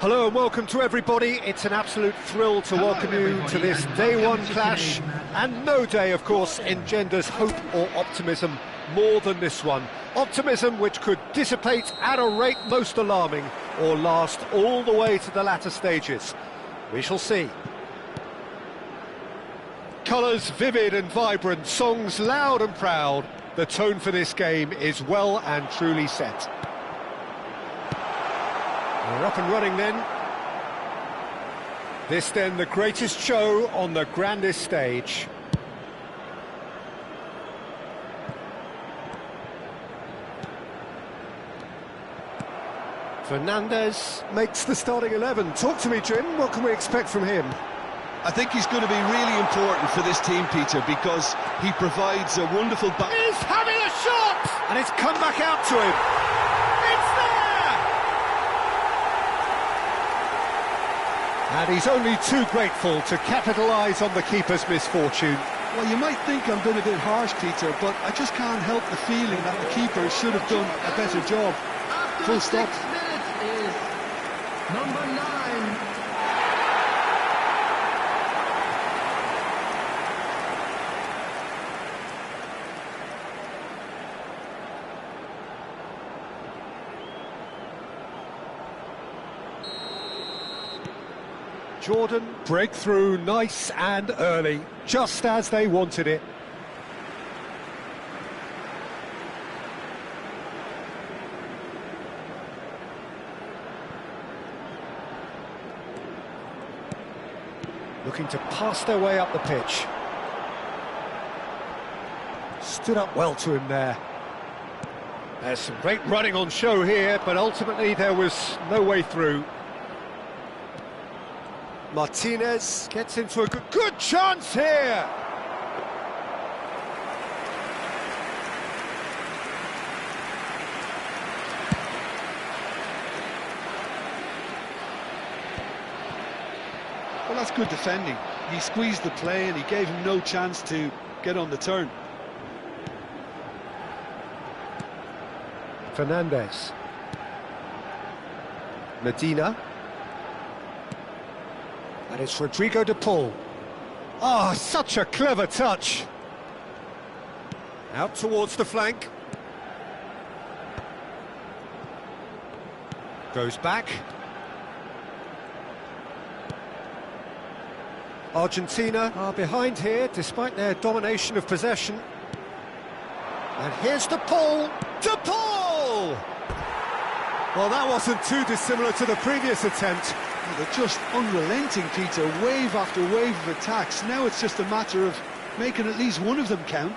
Hello and welcome to everybody. It's an absolute thrill to welcome you to this day one clash, and no day, of course, engenders hope or optimism more than this one. Optimism which could dissipate at a rate most alarming or last all the way to the latter stages. We shall see. Colours vivid and vibrant, songs loud and proud. The tone for this game is well and truly set. We're up and running then. This then the greatest show on the grandest stage. Fernandez makes the starting 11. Talk to me, Jim. What can we expect from him? I think he's going to be really important for this team, Peter, because he provides a wonderful... He's having a shot! And it's come back out to him. It's there! And he's only too grateful to capitalise on the keeper's misfortune. Well, you might think I'm being a bit harsh, Peter, but I just can't help the feeling that the keeper should have done a better job. Full stop. 6 minutes is number 9. Jordan, breakthrough, nice and early, just as they wanted it. Looking to pass their way up the pitch. Stood up well to him there. There's some great running on show here, but ultimately there was no way through. Martinez gets into a good chance here. Well, that's good defending. He squeezed the play and he gave him no chance to get on the turn. Fernandez. Medina. And it's Rodrigo de Paul. Oh, such a clever touch. Out towards the flank. Goes back. Argentina are behind here, despite their domination of possession. And here's De Paul. De Paul! Well, that wasn't too dissimilar to the previous attempt. They're just unrelenting, Peter, wave after wave of attacks. Now it's just a matter of making at least one of them count.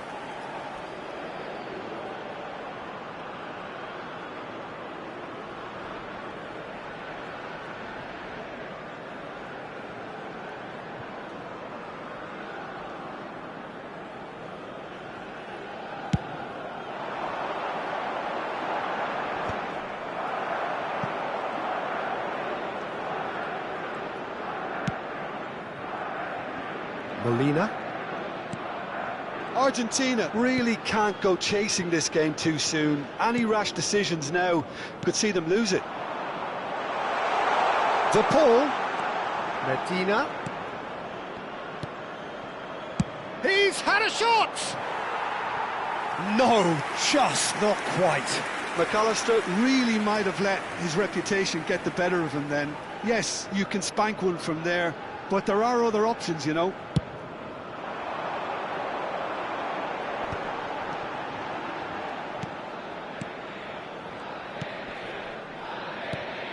Molina. Argentina really can't go chasing this game too soon. Any rash decisions now could see them lose it. De Paul. Medina. He's had a shot! No, just not quite. McAllister really might have let his reputation get the better of him then. Yes, you can spank one from there, but there are other options, you know.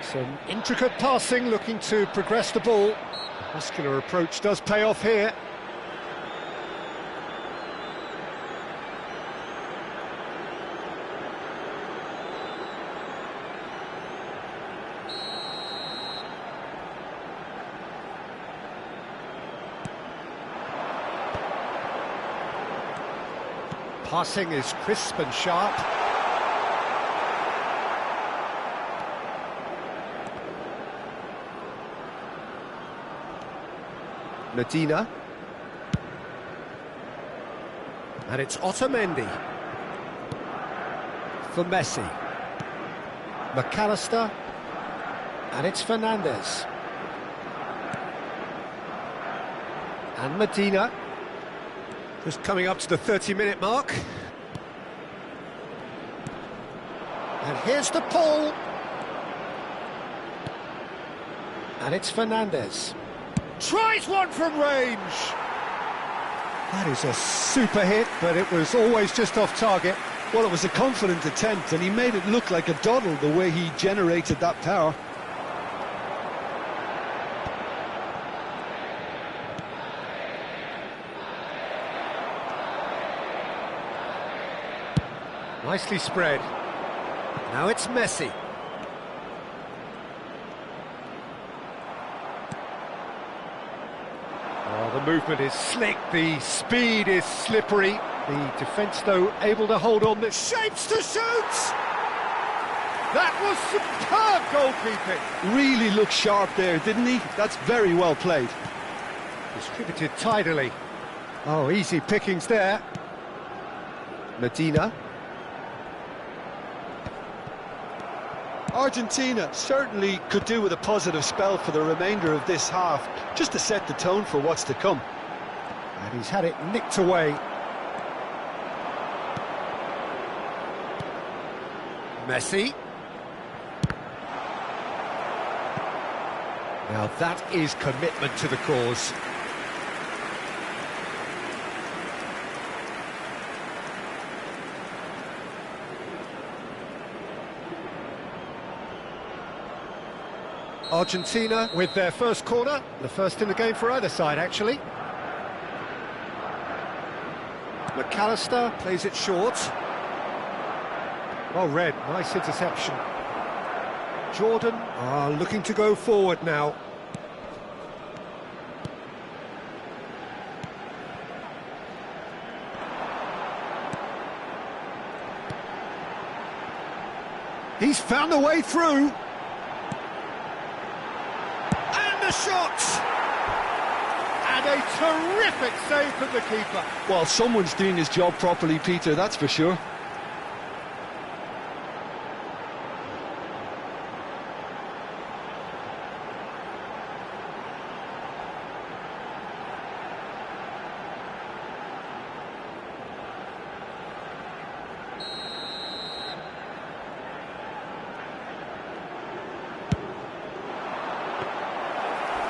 Some intricate passing, looking to progress the ball. Muscular approach does pay off here. Passing is crisp and sharp. Medina. And it's Otamendi. For Messi. McAllister. And it's Fernandez. And Medina. Just coming up to the 30-minute mark. And here's the pull. And it's Fernandez. Tries one from range. That is a super hit, but it was always just off target. Well, it was a confident attempt, and he made it look like a doddle the way he generated that power. Nicely spread. Now it's Messi. Oh, the movement is slick, the speed is slippery. The defence, though, able to hold on. The shapes to shoot! That was superb goalkeeping. Really looked sharp there, didn't he? That's very well played. Distributed tidily. Oh, easy pickings there. Medina. Argentina certainly could do with a positive spell for the remainder of this half, just to set the tone for what's to come. And he's had it nicked away. Messi. Now that is commitment to the cause. Argentina with their first corner, the first in the game for either side, actually. McAllister plays it short. Well read, nice interception. Jordan are looking to go forward now. He's found a way through. Shot! And a terrific save from the keeper. Well, someone's doing his job properly, Peter, that's for sure.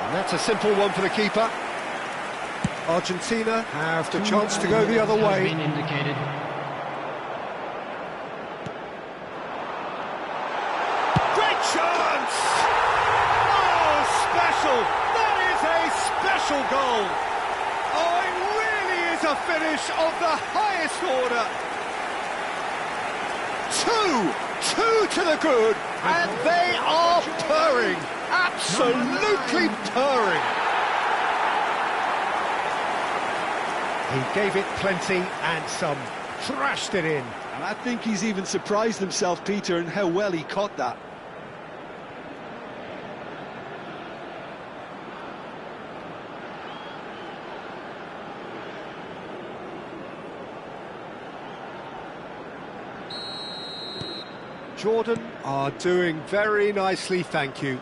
And that's a simple one for the keeper. Argentina have the chance to go the other way. Great chance! Oh, special! That is a special goal! Oh, it really is a finish of the highest order. Two to the good, and they are purring. Absolutely purring. He gave it plenty and some, thrashed it in. And I think he's even surprised himself, Peter, in how well he caught that. Jordan are doing very nicely, thank you.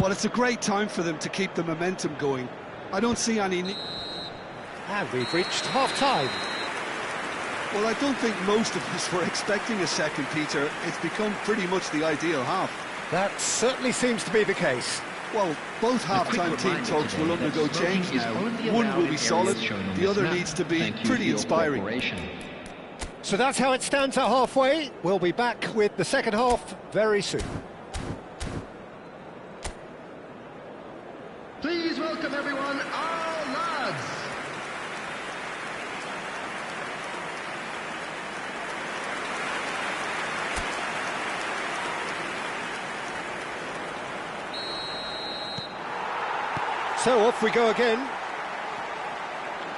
Well, it's a great time for them to keep the momentum going. I don't see any... And we've reached half-time. Well, I don't think most of us were expecting a second, Peter. It's become pretty much the ideal half. That certainly seems to be the case. Well, both half-time team talks will undergo change now. One will be solid, the other needs to be pretty inspiring. So that's how it stands at halfway. We'll be back with the second half very soon. Please welcome everyone, our lads. So off we go again.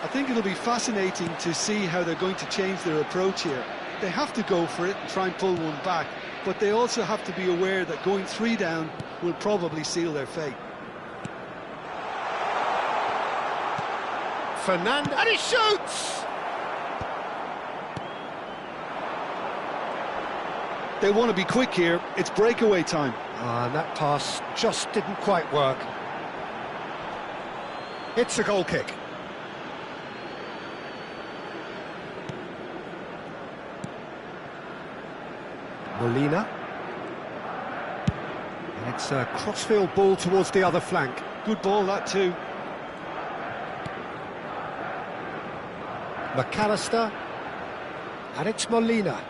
I think it'll be fascinating to see how they're going to change their approach here. They have to go for it and try and pull one back, but they also have to be aware that going 3 down will probably seal their fate. Fernandez, and he shoots! They want to be quick here, it's breakaway time. And that pass just didn't quite work. It's a goal kick. Molina. And it's a crossfield ball towards the other flank. Good ball, that too. McAllister. And it's Molina.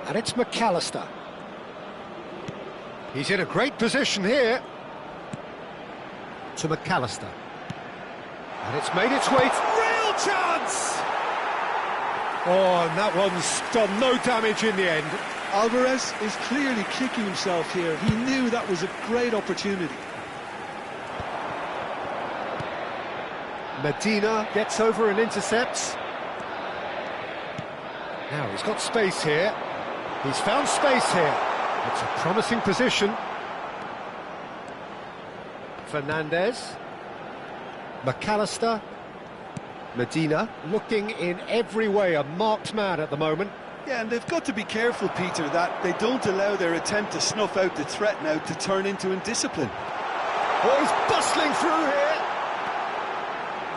And it's McAllister. He's in a great position here. To McAllister. And it's made its way. Real chance! Oh, and that one's done no damage in the end. Alvarez is clearly kicking himself here. He knew that was a great opportunity. Medina gets over and intercepts. Now he's got space here. He's found space here. It's a promising position. Fernandez. McAllister. Medina looking in every way a marked man at the moment. Yeah, and they've got to be careful, Peter, that they don't allow their attempt to snuff out the threat now to turn into indiscipline. Oh, he's bustling through here.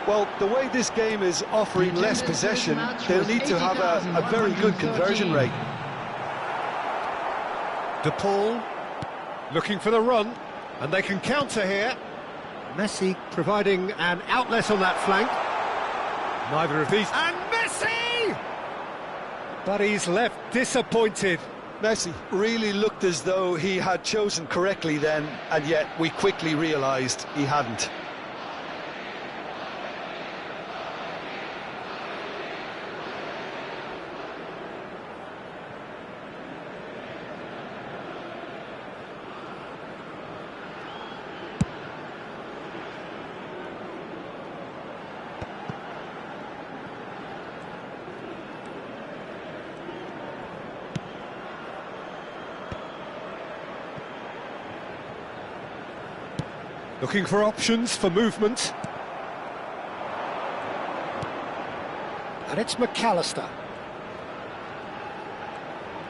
Well, the way this game is offering less possession, they'll need to have a very good conversion rate. De Paul looking for the run, and they can counter here. Messi providing an outlet on that flank. Neither of these... And Messi! But he's left disappointed. Messi really looked as though he had chosen correctly then, and yet we quickly realised he hadn't. Looking for options for movement. And it's McAllister.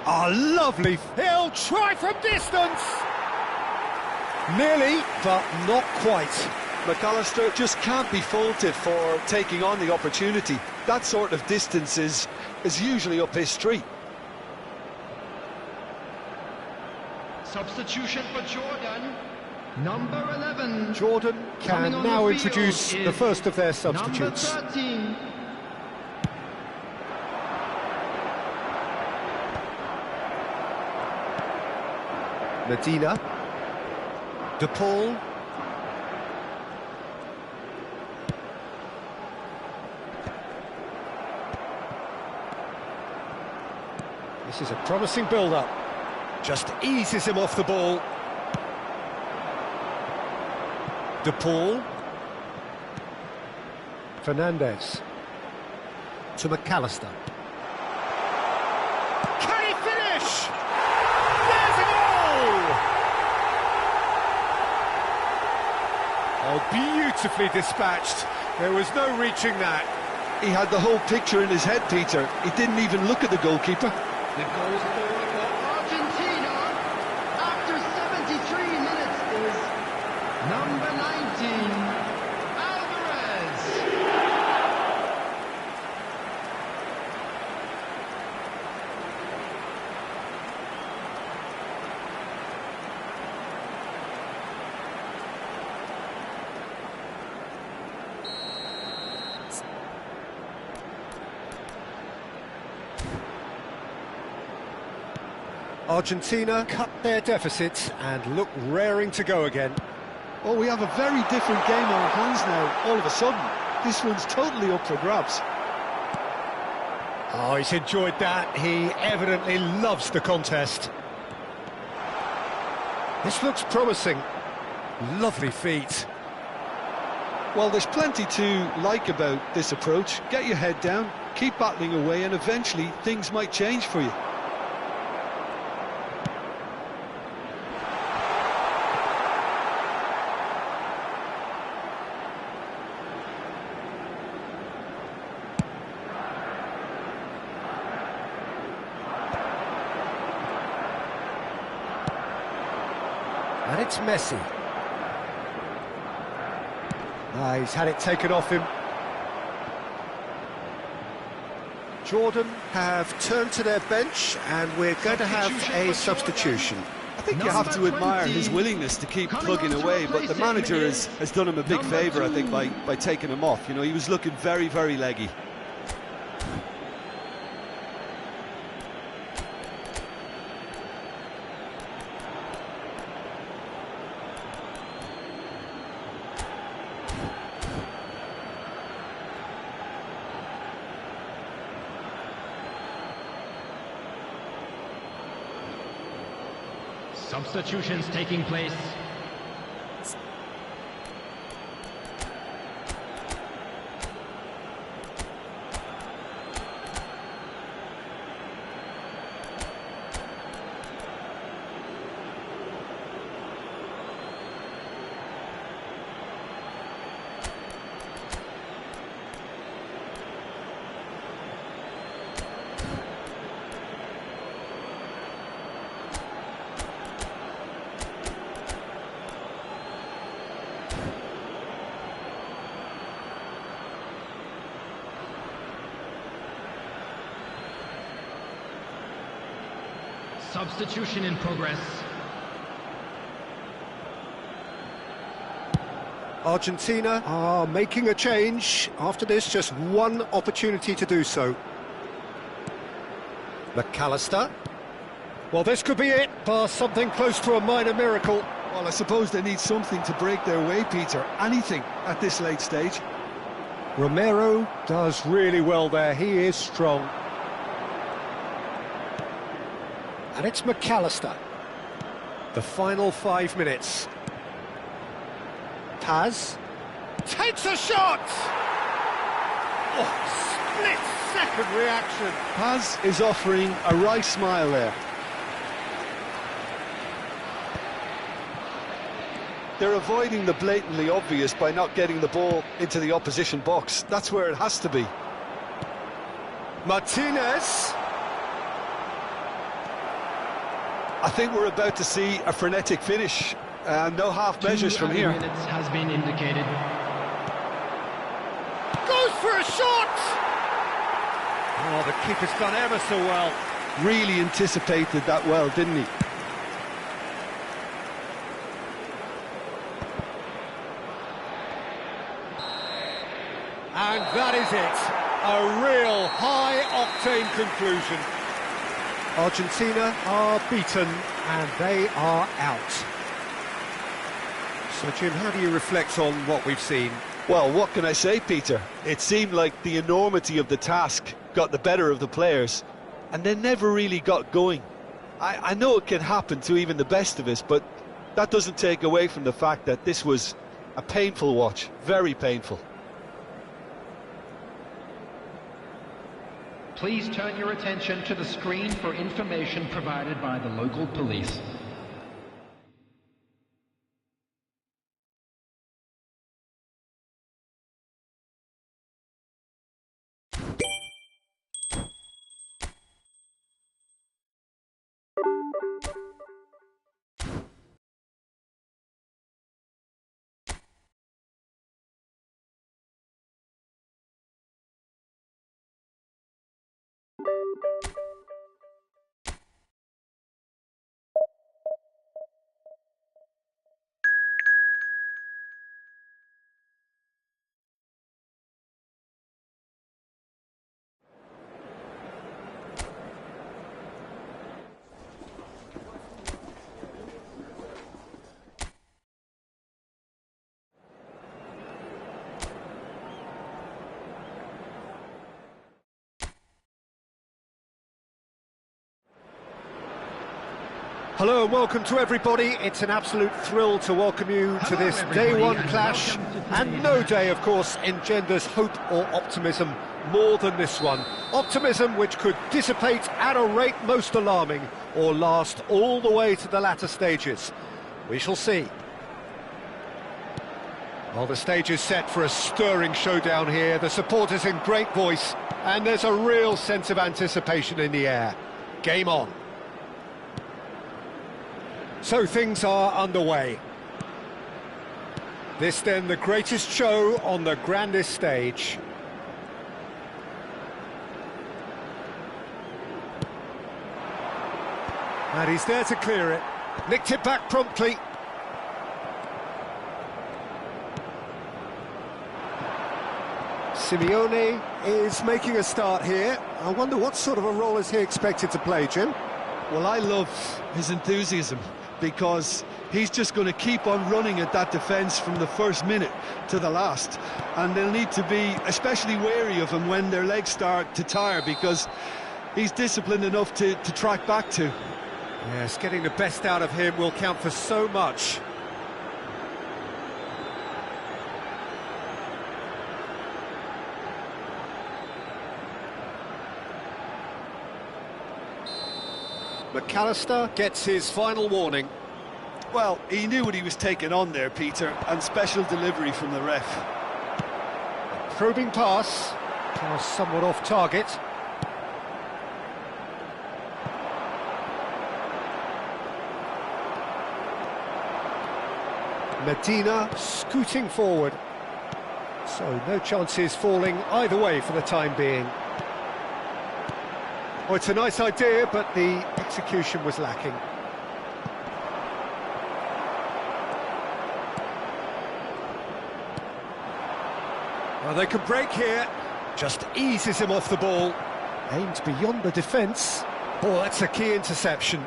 Oh, lovely. He'll try from distance. Nearly, but not quite. McAllister just can't be faulted for taking on the opportunity. That sort of distance is usually up his street. Substitution for Jordan. Number 11. Jordan can now introduce the first of their substitutes. Number 13. Medina. De Paul. This is a promising build-up. Just eases him off the ball. De Paul. Fernandez. To McAllister. Can he finish? There's a goal! Oh, beautifully dispatched. There was no reaching that. He had the whole picture in his head, Peter. He didn't even look at the goalkeeper. The goal scorer for Argentina after 73 minutes is number 19, Alvarez. Argentina cut their deficit and look raring to go again. Oh, we have a very different game on our hands now, all of a sudden. This one's totally up for grabs. Oh, he's enjoyed that. He evidently loves the contest. This looks promising. Lovely feet. Well, there's plenty to like about this approach. Get your head down, keep battling away, and eventually things might change for you. it's Messi. He's had it taken off him. Jordan have turned to their bench, and we're going to have a substitution. I think you have to admire his willingness to keep plugging away, but the manager has done him a big favour, I think, by taking him off. You know, he was looking very, very leggy. Substitutions taking place. Substitution in progress. Argentina are making a change. After this, just one opportunity to do so. McAllister. Well, this could be it, bar something close to a minor miracle. Well, I suppose they need something to break their way, Peter. Anything at this late stage. Romero does really well there. He is strong. And it's McAllister. The final 5 minutes. Paz takes a shot! Oh, split-second reaction. Paz is offering a wry smile there. They're avoiding the blatantly obvious by not getting the ball into the opposition box. That's where it has to be. Martinez. I think we're about to see a frenetic finish. No half measures from here. 2 minutes has been indicated. Goes for a shot! Oh, the keeper's done ever so well. Really anticipated that well, didn't he? And that is it. A real high-octane conclusion. Argentina are beaten and they are out. So, Jim, how do you reflect on what we've seen? Well, what can I say, Peter? It seemed like the enormity of the task got the better of the players, and they never really got going. I know it can happen to even the best of us, but that doesn't take away from the fact that this was a painful watch, very painful. Please turn your attention to the screen for information provided by the local police. Hello and welcome to everybody. It's an absolute thrill to welcome you to this Day 1 clash. And no day, of course, engenders hope or optimism more than this one. Optimism which could dissipate at a rate most alarming or last all the way to the latter stages. We shall see. Well, the stage is set for a stirring showdown here. The supporters in great voice, and there's a real sense of anticipation in the air. Game on. So things are underway. This then the greatest show on the grandest stage. And he's there to clear it. Nicked it back promptly. Simeone is making a start here. I wonder what sort of a role is he expected to play, Jim? Well, I love his enthusiasm, because he's just going to keep on running at that defence from the first minute to the last. And they'll need to be especially wary of him when their legs start to tire, because he's disciplined enough to track back to. Yes, getting the best out of him will count for so much. McAllister gets his final warning. Well, he knew what he was taking on there, Peter, and special delivery from the ref. A probing pass, somewhat off target. Medina scooting forward. So no chances falling either way for the time being. Oh, it's a nice idea, but the execution was lacking. Well, they can break here. Just eases him off the ball. Aimed beyond the defence. Oh, that's a key interception.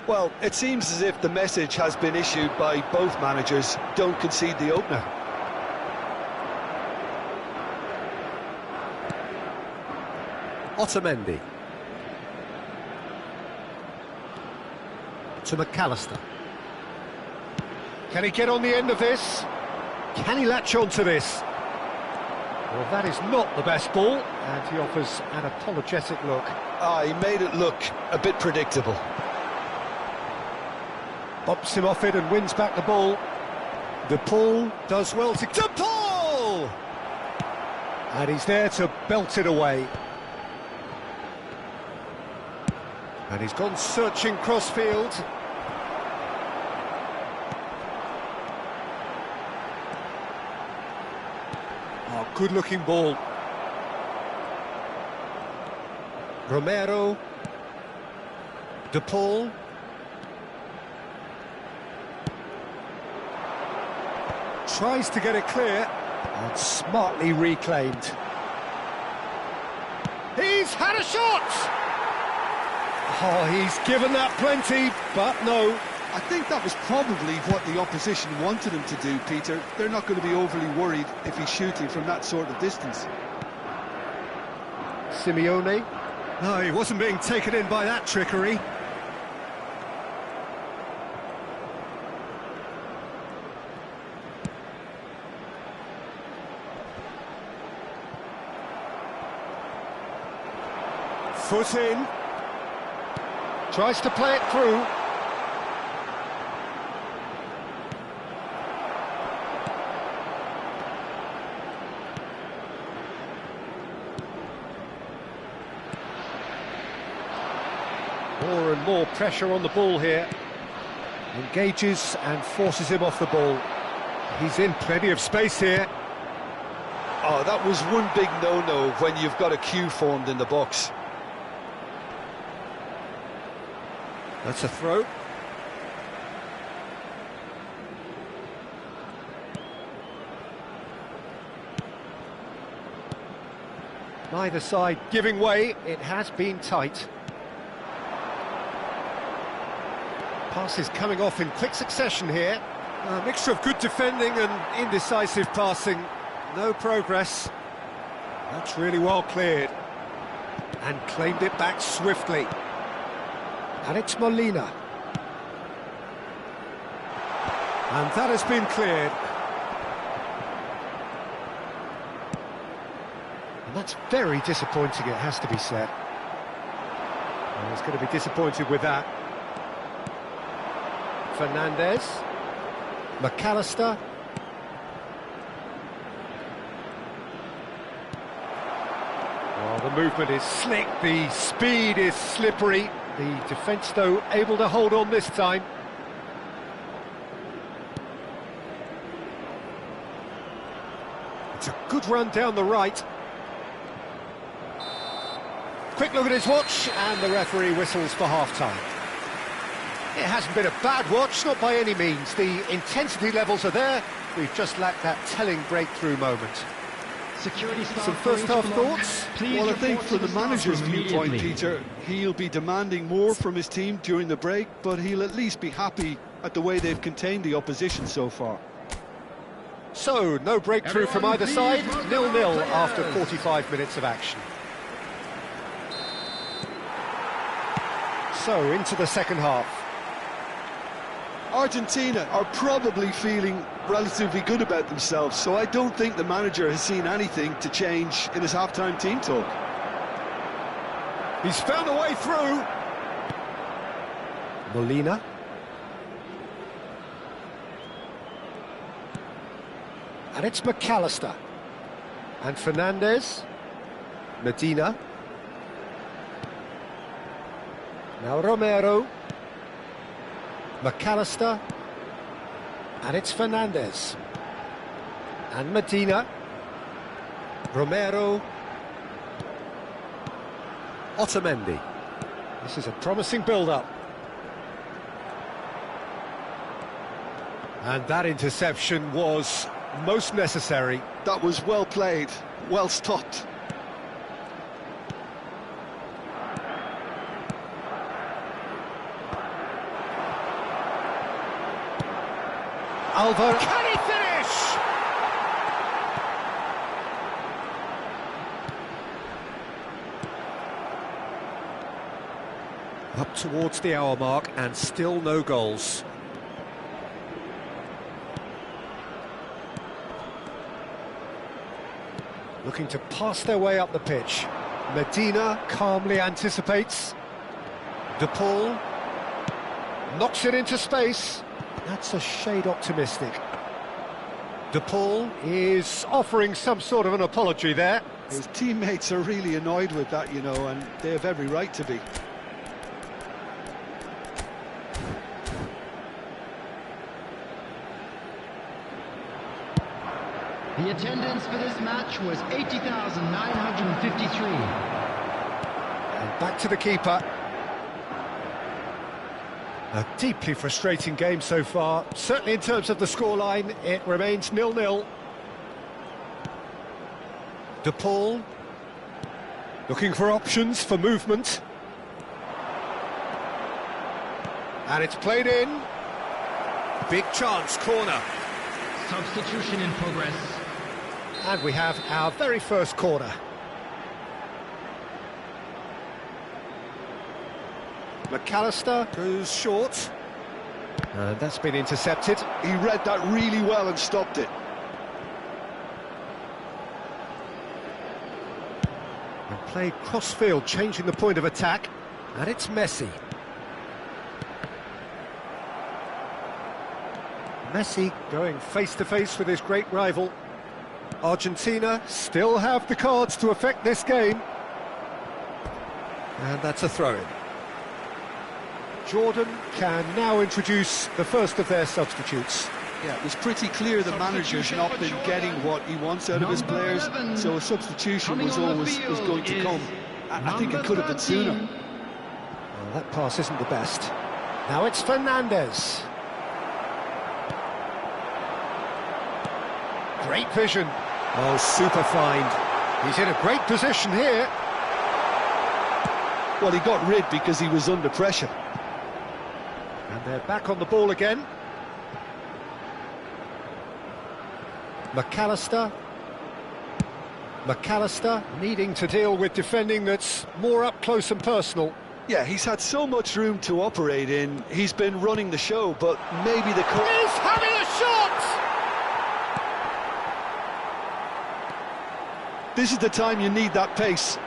Well, it seems as if the message has been issued by both managers: don't concede the opener. Otamendi. To McAllister. Can he get on the end of this? Can he latch on to this? Well, that is not the best ball, and he offers an apologetic look. He made it look a bit predictable. Bumps him off it and wins back the ball. De Paul does well to... De Paul! And he's there to belt it away. And he's gone searching crossfield. Oh, good-looking ball. Romero. De Paul. Tries to get it clear, and smartly reclaimed. He's had a shot! Oh, he's given that plenty, but no. I think that was probably what the opposition wanted him to do, Peter. They're not going to be overly worried if he's shooting from that sort of distance. Simeone. No, he wasn't being taken in by that trickery. Foot in. Tries to play it through. More and more pressure on the ball here. Engages and forces him off the ball. He's in plenty of space here. Oh, that was one big no-no when you've got a queue formed in the box. That's a throw. Neither side giving way. It has been tight. Passes coming off in quick succession here. A mixture of good defending and indecisive passing. No progress. That's really well cleared. And claimed it back swiftly. Alex Molina. And that has been cleared. And that's very disappointing, it has to be said. Well, he's going to be disappointed with that. Fernandez. McAllister. Oh, the movement is slick, the speed is slippery. The defence, though, able to hold on this time. It's a good run down the right. Quick look at his watch, and the referee whistles for half-time. It hasn't been a bad watch, not by any means. The intensity levels are there. We've just lacked that telling breakthrough moment. Some first-half thoughts? Well, I think from the manager's viewpoint, Peter, he'll be demanding more from his team during the break, but he'll at least be happy at the way they've contained the opposition so far. So, no breakthrough from either side, 0-0 after 45 minutes of action. So, into the second half. Argentina are probably feeling relatively good about themselves, so I don't think the manager has seen anything to change in his half-time team talk. He's found a way through. Molina. And it's McAllister. And Fernandez. Medina. Now Romero. McAllister. And it's Fernandez. And Medina. Romero. Otamendi. This is a promising build-up. And that interception was most necessary. That was well played, well stopped. Alvaro, can he finish? Up towards the hour mark and still no goals. Looking to pass their way up the pitch. Medina calmly anticipates. De Paul knocks it into space. That's a shade optimistic. De Paul is offering some sort of an apology there. His teammates are really annoyed with that, you know, and they have every right to be. The attendance for this match was 80,953. And back to the keeper. A deeply frustrating game so far. Certainly in terms of the scoreline, it remains 0-0. De Paul looking for options for movement. And it's played in. Big chance, corner. Substitution in progress. And we have our very first corner. McAllister goes short. And that's been intercepted. He read that really well and stopped it. And played cross-field, changing the point of attack. And it's Messi. Messi going face-to-face with his great rival. Argentina still have the cards to affect this game. And that's a throw-in. Jordan can now introduce the first of their substitutes. Yeah, it was pretty clear the manager's not been getting what he wants out of his players, so a substitution was always going to come. I think it could have been sooner. Well, that pass isn't the best. Now it's Fernandez. Great vision. Oh, super find. He's in a great position here. Well, he got rid because he was under pressure. And they're back on the ball again. McAllister. McAllister needing to deal with defending that's more up close and personal. Yeah, he's had so much room to operate in. He's been running the show, but maybe the... He's having a shot! This is the time you need that pace.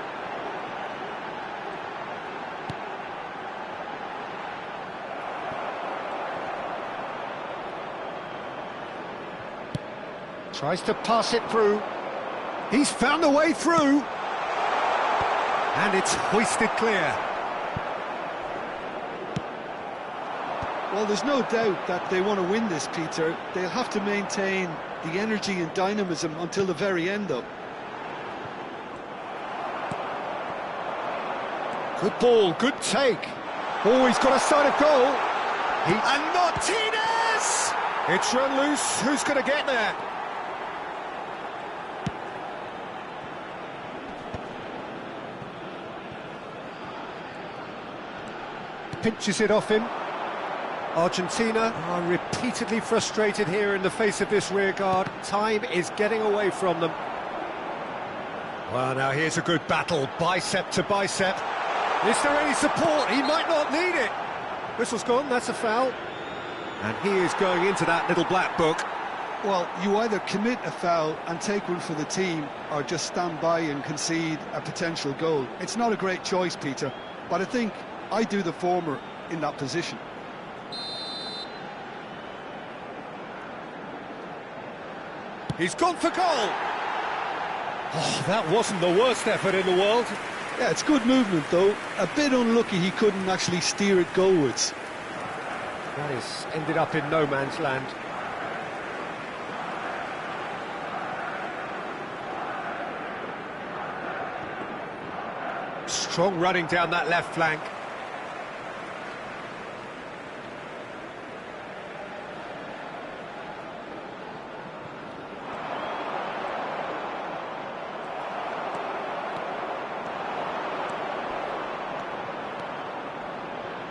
Tries to pass it through. He's found a way through. And it's hoisted clear. Well, there's no doubt that they want to win this, Peter. They'll have to maintain the energy and dynamism until the very end, though. Good ball, good take. Oh, he's got a sight of goal. And Martinez! It's run loose. Who's going to get there? Pinches it off him. Argentina are repeatedly frustrated here in the face of this rearguard. Time is getting away from them. Well, now here's a good battle, bicep to bicep. Is there any support? He might not need it. Whistle's gone, that's a foul. And he is going into that little black book. Well, you either commit a foul and take one for the team, or just stand by and concede a potential goal. It's not a great choice, Peter, but I think I do the former in that position. He's gone for goal. Oh, that wasn't the worst effort in the world. Yeah, it's good movement, though. A bit unlucky he couldn't actually steer it goalwards. That is ended up in no man's land. Strong running down that left flank.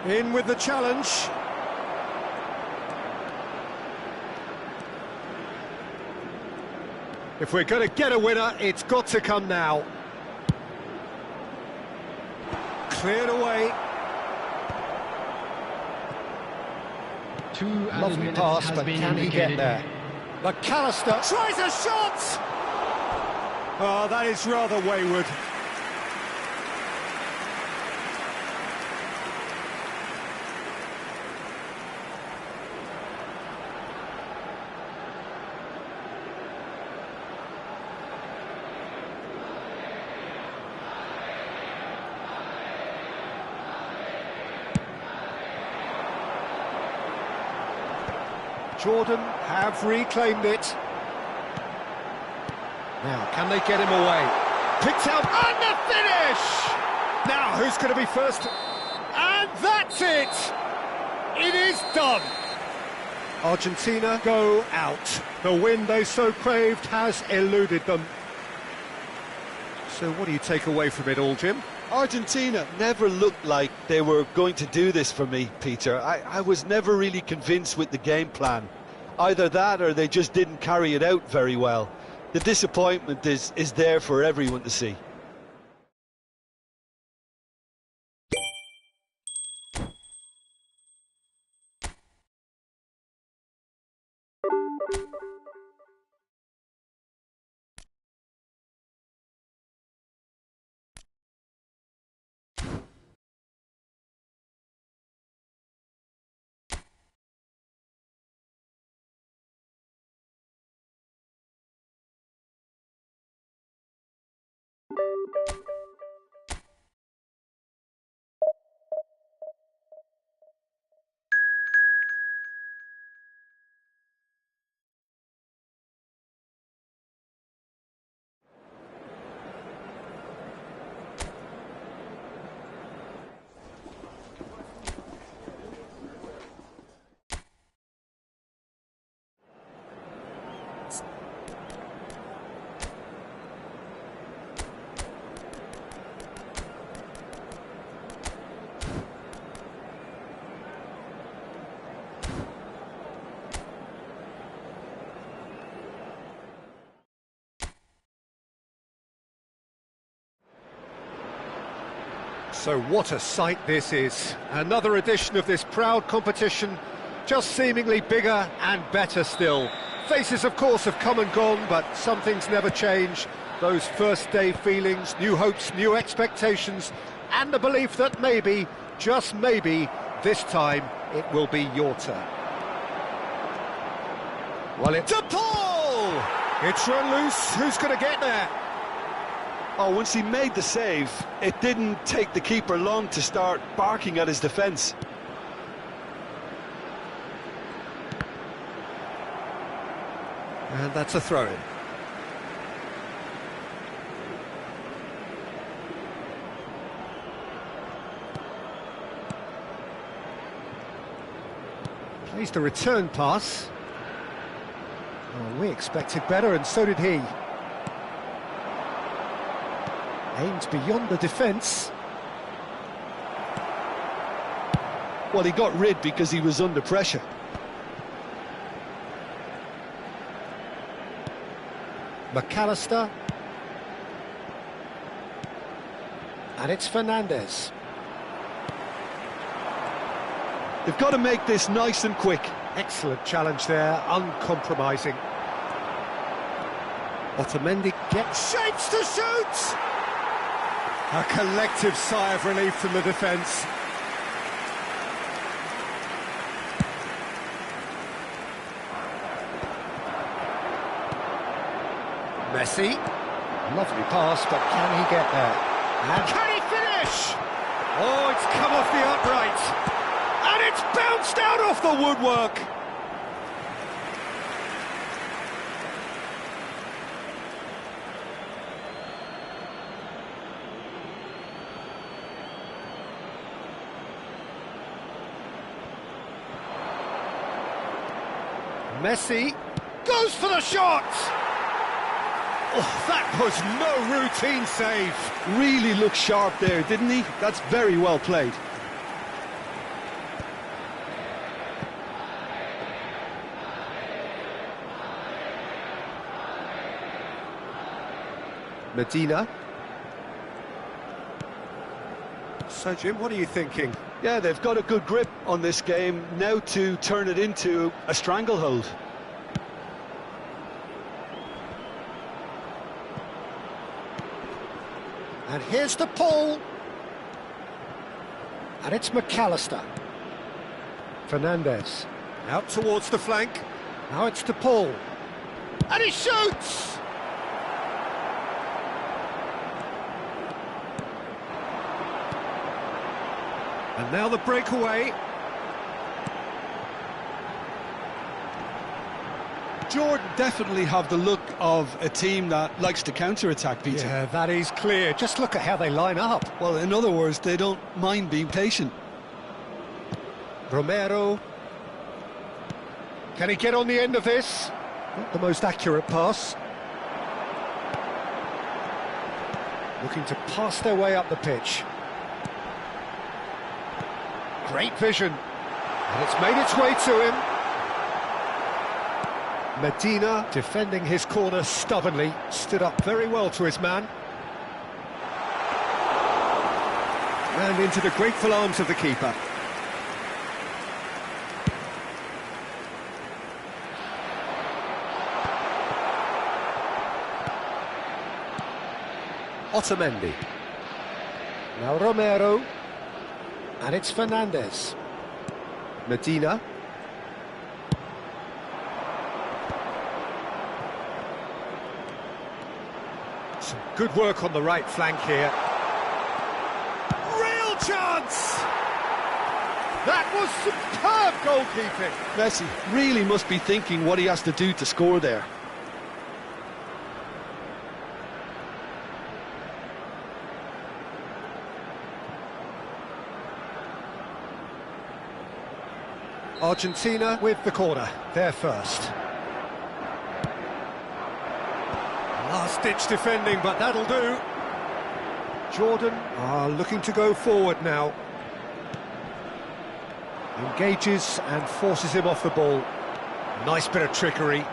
In with the challenge. If we're going to get a winner, it's got to come now. Cleared away. Lovely pass, but can he get there? McAllister tries a shot! Oh, that is rather wayward. Jordan have reclaimed it. Now, can they get him away? Picked out, and the finish! Now, who's going to be first? And that's it! It is done! Argentina go out. The win they so craved has eluded them. So what do you take away from it all, Jim? Argentina never looked like they were going to do this for me, Peter. I was never really convinced with the game plan. Either that or they just didn't carry it out very well. The disappointment is there for everyone to see. So what a sight this is. Another edition of this proud competition, just seemingly bigger and better still. Faces, of course, have come and gone, but some things never change. Those first day feelings, new hopes, new expectations, and the belief that maybe, just maybe, this time it will be your turn. Well, it's a Paul! It's run loose. Who's going to get there? Oh, once he made the save, it didn't take the keeper long to start barking at his defence. And that's a throw-in. Plays the return pass. Oh, we expected better, and so did he. Aims beyond the defence. Well, he got rid because he was under pressure. McAllister. And it's Fernandez. They've got to make this nice and quick. Excellent challenge there, uncompromising. Otamendi gets shapes to shoot! A collective sigh of relief from the defence. Messi. Lovely pass, but can he get there? And can he finish? Oh, it's come off the upright. And it's bounced out off the woodwork. Messi goes for the shot! Oh, that was no routine save. Really looked sharp there, didn't he? That's very well played. Medina. So, Jim, what are you thinking? Yeah, they've got a good grip on this game, now to turn it into a stranglehold. And here's the pull. And it's McAllister. Fernandez. Out towards the flank. Now it's to pull. And he shoots! And now the breakaway. Jordan definitely have the look of a team that likes to counter-attack, Peter. Yeah, that is clear. Just look at how they line up. Well, in other words, they don't mind being patient. Romero. Can he get on the end of this? Not the most accurate pass. Looking to pass their way up the pitch. Great vision. And it's made its way to him. Medina, defending his corner stubbornly, stood up very well to his man. And into the grateful arms of the keeper. Otamendi. Now Romero. And it's Fernandez. Medina. Some good work on the right flank here. Real chance! That was superb goalkeeping. Messi really must be thinking what he has to do to score there. Argentina with the corner, they're first. Last-ditch defending, but that'll do. Jordan are looking to go forward now. Engages and forces him off the ball. Nice bit of trickery.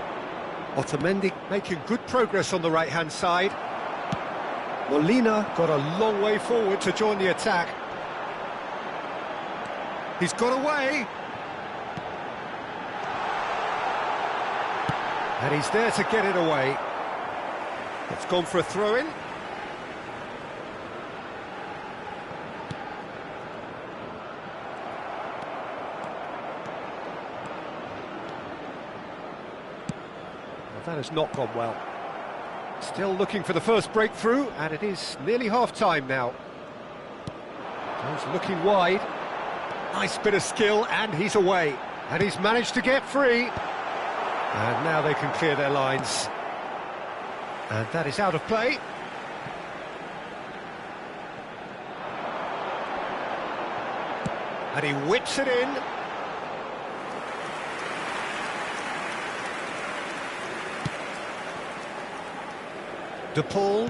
Otamendi making good progress on the right-hand side. Molina got a long way forward to join the attack. He's got away. And he's there to get it away. It's gone for a throw-in. That has not gone well. Still looking for the first breakthrough, and it is nearly half-time now. Goes looking wide. Nice bit of skill, and he's away. And he's managed to get free. And now they can clear their lines. And that is out of play. And he whips it in. De Paul.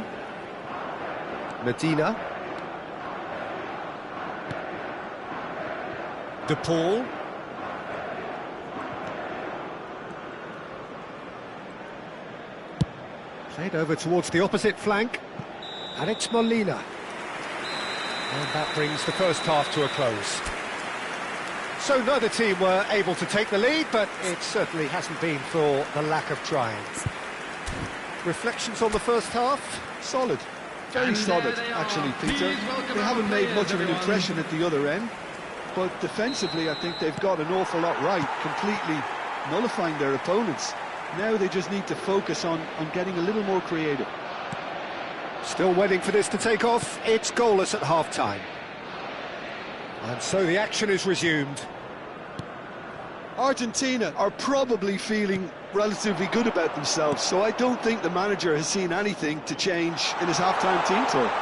Medina. De Paul. Played over towards the opposite flank. And it's Molina. And that brings the first half to a close. So neither team were able to take the lead, but it certainly hasn't been for the lack of trying. Reflections on the first half? Solid. Very solid, actually, Peter. They haven't made much of an impression at the other end, but defensively I think they've got an awful lot right, completely nullifying their opponents. Now they just need to focus on getting a little more creative. Still waiting for this to take off. It's goalless at half-time. And so the action is resumed. Argentina are probably feeling relatively good about themselves, so I don't think the manager has seen anything to change in his half-time team talk.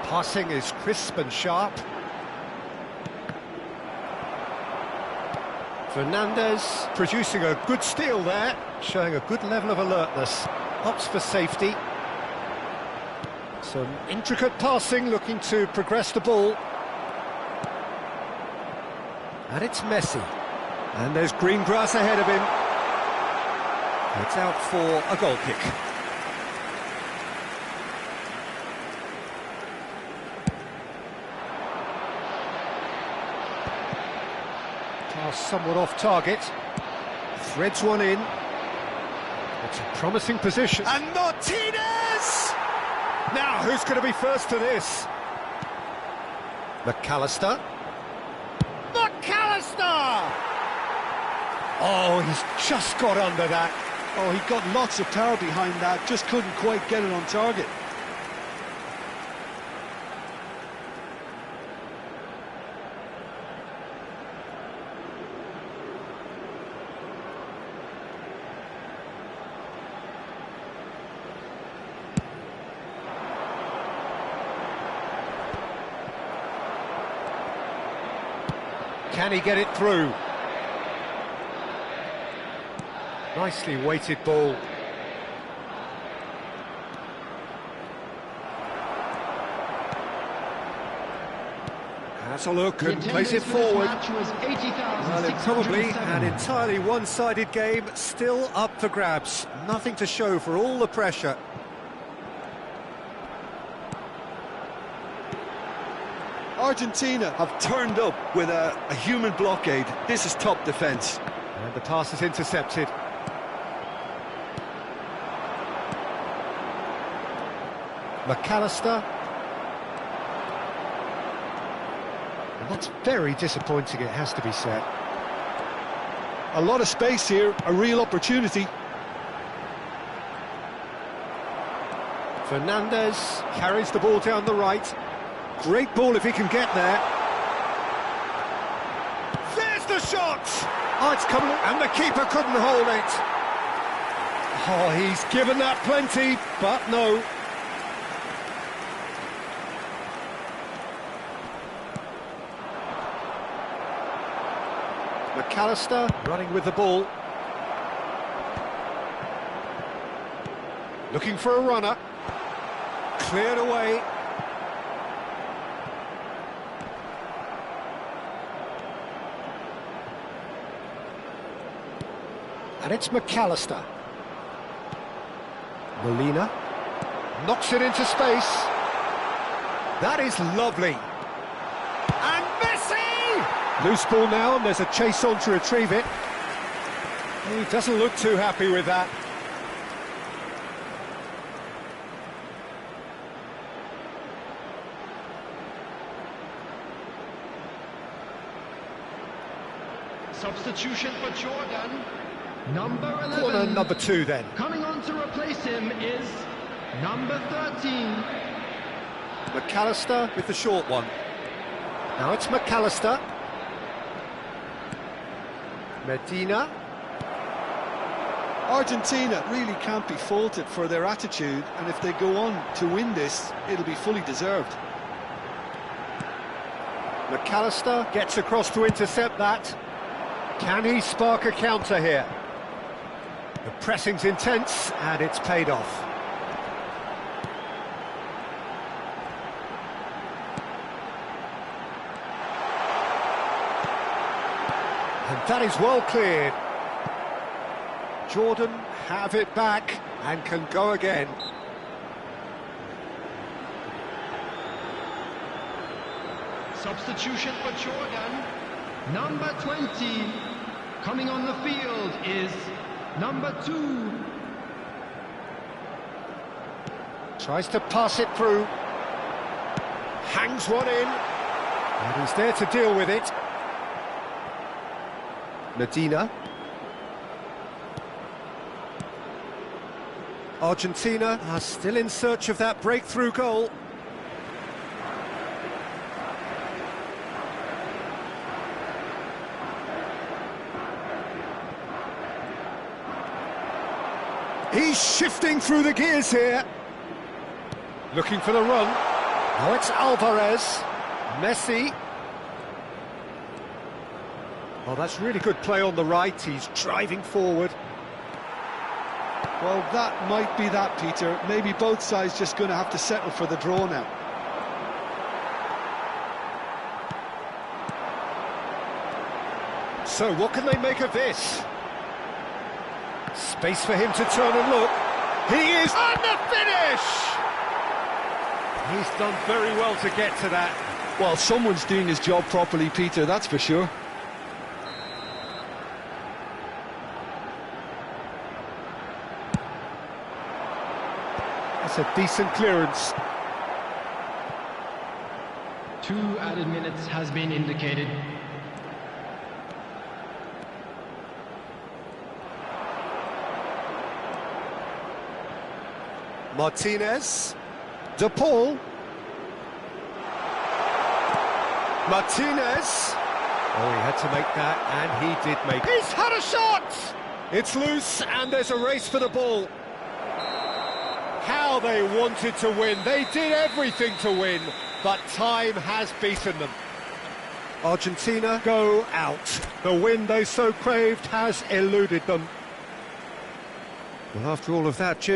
Passing is crisp and sharp. Fernandez producing a good steal there, showing a good level of alertness. Opts for safety. Some intricate passing, looking to progress the ball. And it's Messi. And there's green grass ahead of him. It's out for a goal kick. Somewhat off target, threads one in. It's a promising position. And Martinez! Now, who's going to be first to this? McAllister. McAllister! Oh, he's just got under that. Oh, he got lots of power behind that, just couldn't quite get it on target. Can he get it through? Nicely weighted ball. Has a look and plays it forward. Well, it's probably an entirely one-sided game, still up for grabs. Nothing to show for all the pressure. Argentina have turned up with a human blockade. This is top defence. And the pass is intercepted. McAllister. And that's very disappointing, it has to be said. A lot of space here, a real opportunity. Fernandez carries the ball down the right. Great ball if he can get there. There's the shot! Oh, it's coming, and the keeper couldn't hold it. Oh, he's given that plenty, but no. McAllister running with the ball. Looking for a runner. Cleared away. And it's McAllister. Molina knocks it into space. That is lovely. And Messi! Loose ball now, and there's a chase on to retrieve it. He doesn't look too happy with that. Substitution for Jordan. Number 11. Corner number 2 then. Coming on to replace him is number 13. McAllister with the short one. Now it's McAllister. Medina. Argentina really can't be faulted for their attitude, and if they go on to win this, it'll be fully deserved. McAllister gets across to intercept that. Can he spark a counter here? The pressing's intense, and it's paid off. And that is well cleared. Jordan have it back and can go again. Substitution for Jordan. Number 20. Coming on the field is number 2. Tries to pass it through. Hangs one in. And he's there to deal with it. Medina. Argentina are still in search of that breakthrough goal. He's shifting through the gears here. Looking for the run. Now it's Alvarez. Messi. Oh, that's really good play on the right. He's driving forward. Well, that might be that, Peter. Maybe both sides just going to have to settle for the draw now. So, what can they make of this? Space for him to turn and look. He is on the finish! He's done very well to get to that. Well, someone's doing his job properly, Peter, that's for sure. That's a decent clearance. 2 added minutes has been indicated. Martinez. De Paul. Martinez. Oh, he had to make that, and he did make it. He's had a shot! It's loose, and there's a race for the ball. How they wanted to win. They did everything to win, but time has beaten them. Argentina go out. The win they so craved has eluded them. Well, after all of that, Jim,